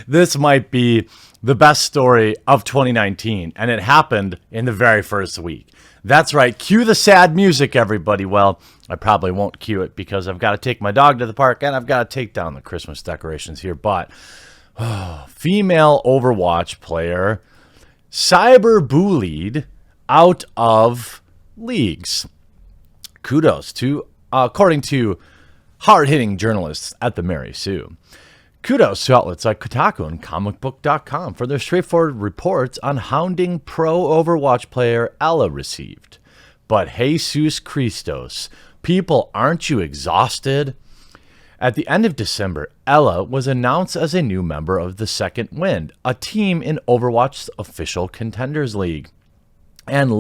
This might be the best story of 2019, and it happened in the very first week. That's right. Cue the sad music, everybody. Well, I probably won't cue it because I've got to take my dog to the park and I've got to take down the Christmas decorations here. But female Overwatch player cyberbullied out of leagues. Kudos to, according to hard-hitting journalists at the Mary Sue. Kudos to outlets like Kotaku and comicbook.com for their straightforward reports on hounding pro Overwatch player Ella received. But Jesus Christos, people, aren't you exhausted? At the end of December, Ella was announced as a new member of the Second Wind, a team in Overwatch's official Contenders League. And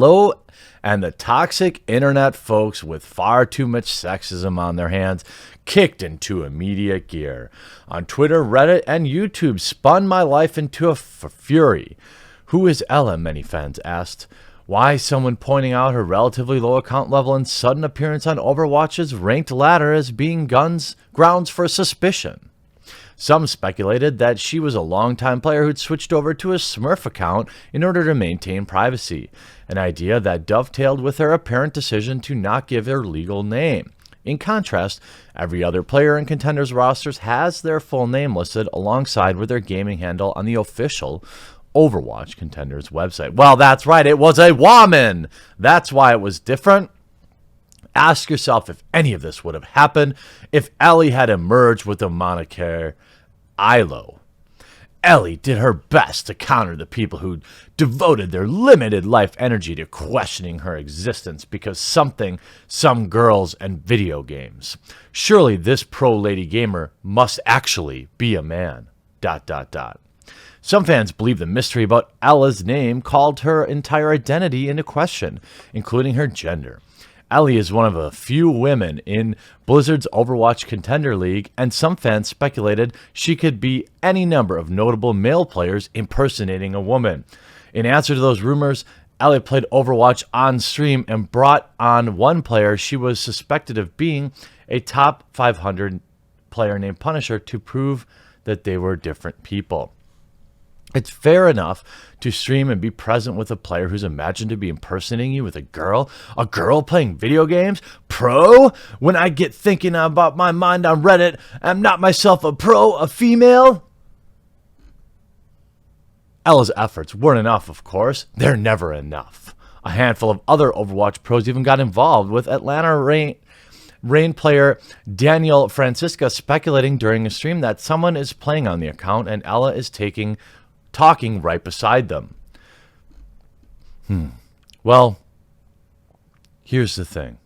the toxic internet folks with far too much sexism on their hands kicked into immediate gear. On Twitter, Reddit, and YouTube spun my life into a fury. Who is Ella? Many fans asked. Why someone pointing out her relatively low account level and sudden appearance on Overwatch's ranked ladder as being grounds for suspicion. Some speculated that she was a longtime player who'd switched over to a Smurf account in order to maintain privacy, an idea that dovetailed with her apparent decision to not give her legal name. In contrast, every other player in Contenders rosters has their full name listed alongside with their gaming handle on the official Overwatch Contenders website. Well, that's right, it was a woman! That's why it was different. Ask yourself if any of this would have happened if Ellie had emerged with the moniker ILO. Ellie did her best to counter the people who devoted their limited life energy to questioning her existence because some girls and video games. Surely this pro lady gamer must actually be a man. ... Some fans believe the mystery about Ella's name called her entire identity into question, including her gender. Ellie is one of a few women in Blizzard's Overwatch Contender League, and some fans speculated she could be any number of notable male players impersonating a woman. In answer to those rumors, Ellie played Overwatch on stream and brought on one player she was suspected of being a top 500 player named Punisher to prove that they were different people. It's fair enough to stream and be present with a player who's imagined to be impersonating you with a girl playing video games. Pro? When I get thinking about my mind on Reddit, I'm not myself a pro, a female? Ella's efforts weren't enough, of course. They're never enough. A handful of other Overwatch pros even got involved, with Atlanta Reign player Daniel Francisca speculating during a stream that someone is playing on the account and Ella is talking right beside them. Well, here's the thing.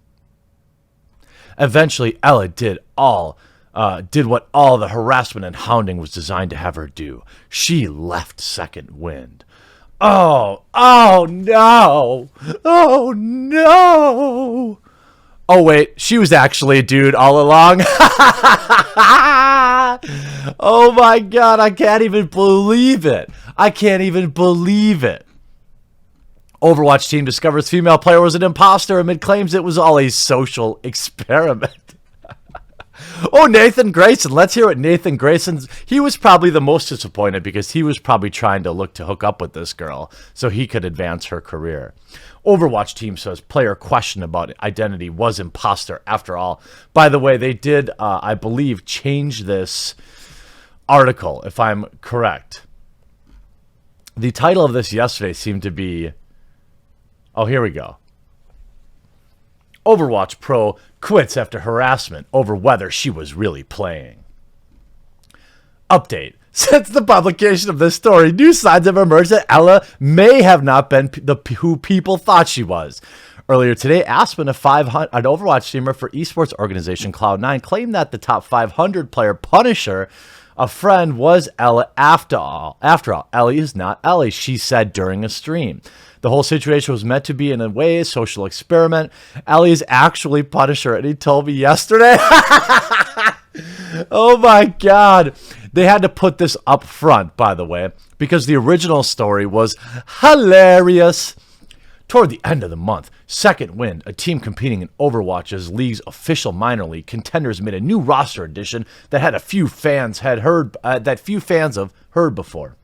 Eventually, Ella did what all the harassment and hounding was designed to have her do. She left Second Wind. Oh no! Oh no! Oh wait, she was actually a dude all along. Oh my god, I can't even believe it. Overwatch team discovers female player was an imposter amid claims it was all a social experiment. Oh, Nathan Grayson. Let's hear what Nathan Grayson's... He was probably the most disappointed because he was probably trying to look to hook up with this girl so he could advance her career. Overwatch team says player question about identity was imposter after all. By the way, they did, I believe, change this article, if I'm correct. The title of this yesterday seemed to be... Oh, here we go. Overwatch pro quits after harassment over whether she was really playing. Update. Since the publication of this story, new signs have emerged that Ella may have not been who people thought she was. Earlier today, Aspen, an Overwatch streamer for esports organization Cloud9, claimed that the top 500 player Punisher, a friend, was Ella after all. Ellie is not Ellie, she said during a stream. The whole situation was meant to be, in a way, a social experiment. Ellie is actually Punisher, and he told me yesterday. Oh my god. They had to put this up front, by the way, because the original story was hilarious. Toward the end of the month, Second Wind, a team competing in Overwatch's league's official minor league, contenders made a new roster addition that had few fans have heard before.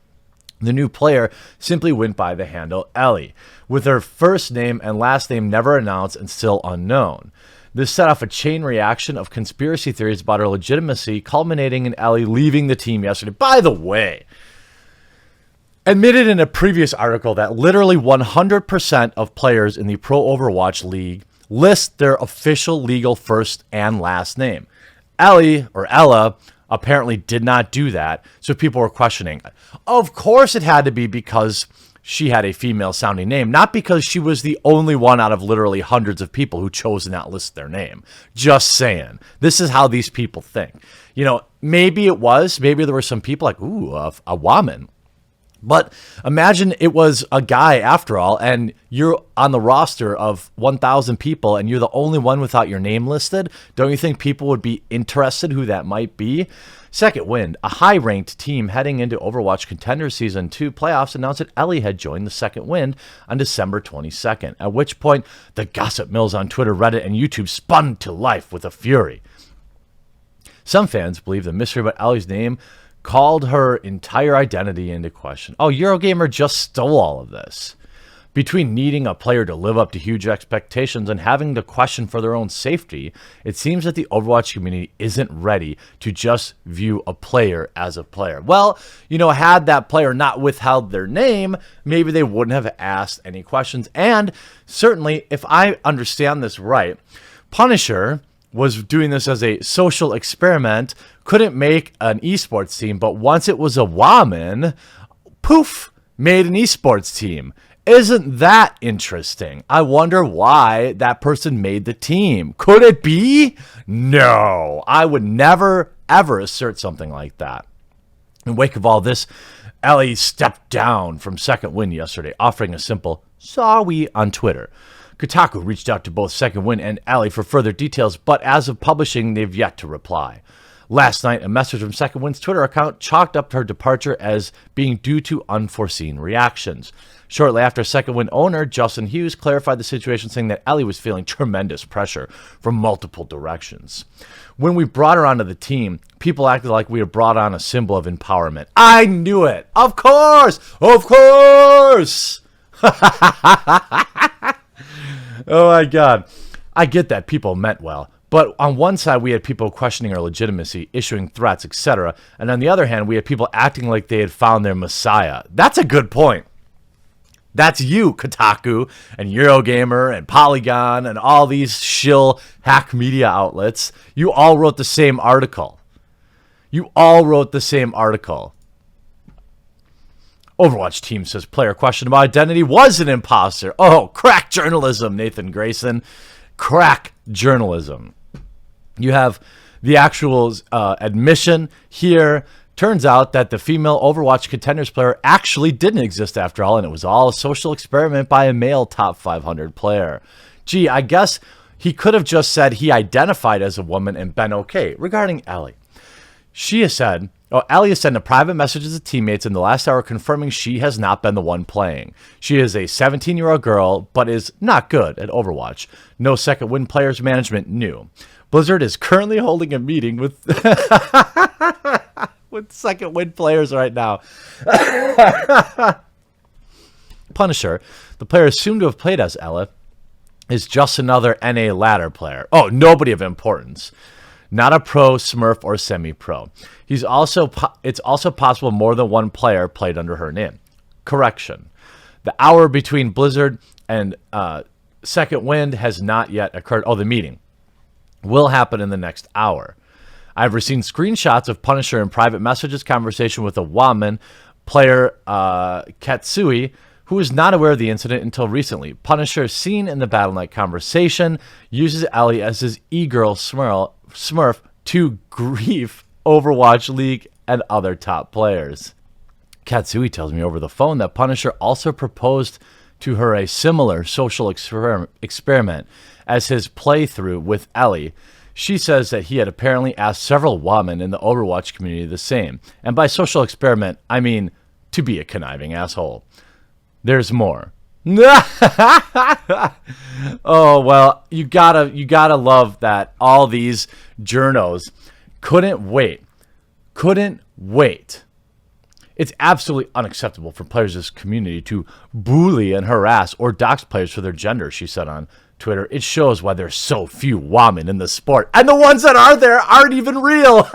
The new player simply went by the handle Ellie, with her first name and last name never announced and still unknown. This set off a chain reaction of conspiracy theories about her legitimacy, culminating in Ellie leaving the team yesterday. By the way, admitted in a previous article that literally 100% of players in the Pro Overwatch League list their official legal first and last name. Ellie, or Ella, apparently did not do that, so people were questioning. Of course it had to be because she had a female-sounding name, not because she was the only one out of literally hundreds of people who chose to not list their name. Just saying. This is how these people think. You know, maybe there were some people like, ooh, a woman. But imagine it was a guy after all, and you're on the roster of 1,000 people, and you're the only one without your name listed. Don't you think people would be interested who that might be? Second Wind, a high-ranked team heading into Overwatch Contender Season 2 playoffs, announced that Ellie had joined the Second Wind on December 22nd, at which point the gossip mills on Twitter, Reddit, and YouTube spun to life with a fury. Some fans believe the mystery about Ellie's name called her entire identity into question. Oh, Eurogamer just stole all of this. Between needing a player to live up to huge expectations and having to question for their own safety, it seems that the Overwatch community isn't ready to just view a player as a player. Well, you know, had that player not withheld their name, maybe they wouldn't have asked any questions. And certainly, if I understand this right, Punisher was doing this as a social experiment, couldn't make an esports team, but once it was a woman, poof, made an esports team. Isn't that interesting? I wonder why that person made the team. Could it be? No, I would never, ever assert something like that. In the wake of all this, Ellie stepped down from Second Wind yesterday, offering a simple sorry on Twitter. Kotaku reached out to both Second Wind and Ellie for further details, but as of publishing, they've yet to reply. Last night, a message from Second Wind's Twitter account chalked up her departure as being due to unforeseen reactions. Shortly after, Second Wind owner Justin Hughes clarified the situation, saying that Ellie was feeling tremendous pressure from multiple directions. When we brought her onto the team, people acted like we had brought on a symbol of empowerment. I knew it! Of course! Of course! Oh my God. I get that people meant well. But on one side, we had people questioning our legitimacy, issuing threats, etc. And on the other hand, we had people acting like they had found their messiah. That's a good point. That's you, Kotaku, and Eurogamer, and Polygon, and all these shill hack media outlets. You all wrote the same article. Overwatch team says player question about identity was an imposter. Oh, crack journalism, Nathan Grayson. Crack journalism. You have the actual admission here. Turns out that the female Overwatch Contenders player actually didn't exist after all, and it was all a social experiment by a male top 500 player. Gee, I guess he could have just said he identified as a woman and been okay. Regarding Ellie, Ellie has sent a private message to teammates in the last hour confirming she has not been the one playing. She is a 17-year-old girl, but is not good at Overwatch. No Second Wind players management knew. Blizzard is currently holding a meeting with with Second Wind players right now. Punisher, the player assumed to have played as Ella, is just another NA ladder player. Oh, nobody of importance. Not a pro, smurf, or semi-pro. It's also possible more than one player played under her name. Correction. The hour between Blizzard and Second Wind has not yet occurred. Oh, the meeting will happen in the next hour. I've received screenshots of Punisher in private messages conversation with a woman player, Katsui, who is not aware of the incident until recently. Punisher, seen in the Battle.net conversation, uses Ellie as his e-girl smurf to grief Overwatch League and other top players. Katsui tells me over the phone that Punisher also proposed to her a similar social experiment as his playthrough with Ellie. She says that he had apparently asked several women in the Overwatch community the same. And by social experiment, I mean to be a conniving asshole. There's more. Oh, well, you gotta love that all these journos couldn't wait. It's absolutely unacceptable for players of this community to bully and harass or dox players for their gender, she said on Twitter. It shows why there's so few women in the sport. And the ones that are there aren't even real.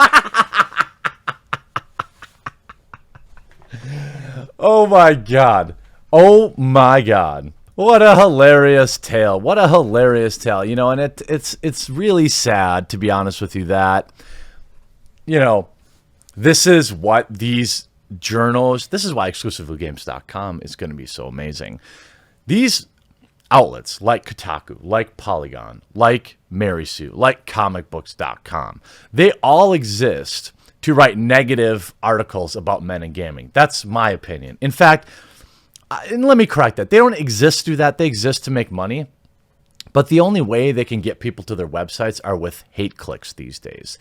Oh my God. Oh my God. What a hilarious tale. What a hilarious tale. You know, and it's really sad, to be honest with you, that, you know, this is what these journals, this is why exclusivelygames.com is going to be so amazing. These outlets like Kotaku, like Polygon, like Mary Sue, like comicbooks.com, they all exist to write negative articles about men and gaming. That's my opinion. In fact, and let me correct that. They don't exist to do that. They exist to make money. But the only way they can get people to their websites are with hate clicks these days.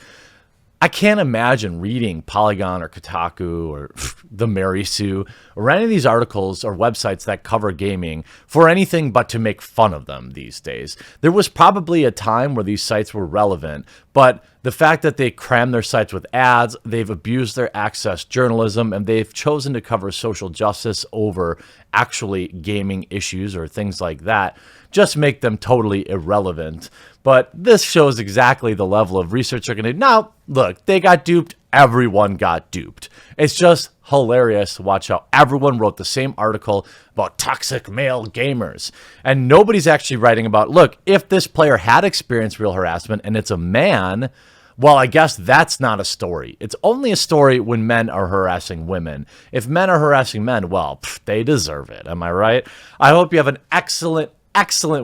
I can't imagine reading Polygon or Kotaku or the Mary Sue or any of these articles or websites that cover gaming for anything but to make fun of them these days. There was probably a time where these sites were relevant, but the fact that they cram their sites with ads, they've abused their access journalism, and they've chosen to cover social justice over actually gaming issues or things like that, just make them totally irrelevant. But this shows exactly the level of research they're going to do. Now, look, they got duped. Everyone got duped. It's just hilarious to watch how everyone wrote the same article about toxic male gamers. And nobody's actually writing about, look, if this player had experienced real harassment and it's a man, well, I guess that's not a story. It's only a story when men are harassing women. If men are harassing men, well, they deserve it. Am I right? I hope you have an excellent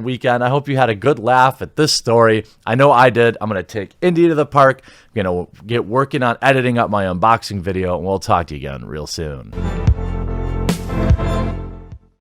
weekend. I hope you had a good laugh at this story. I know I did. I'm going to take Indy to the park. I'm going to get working on editing up my unboxing video, and we'll talk to you again real soon.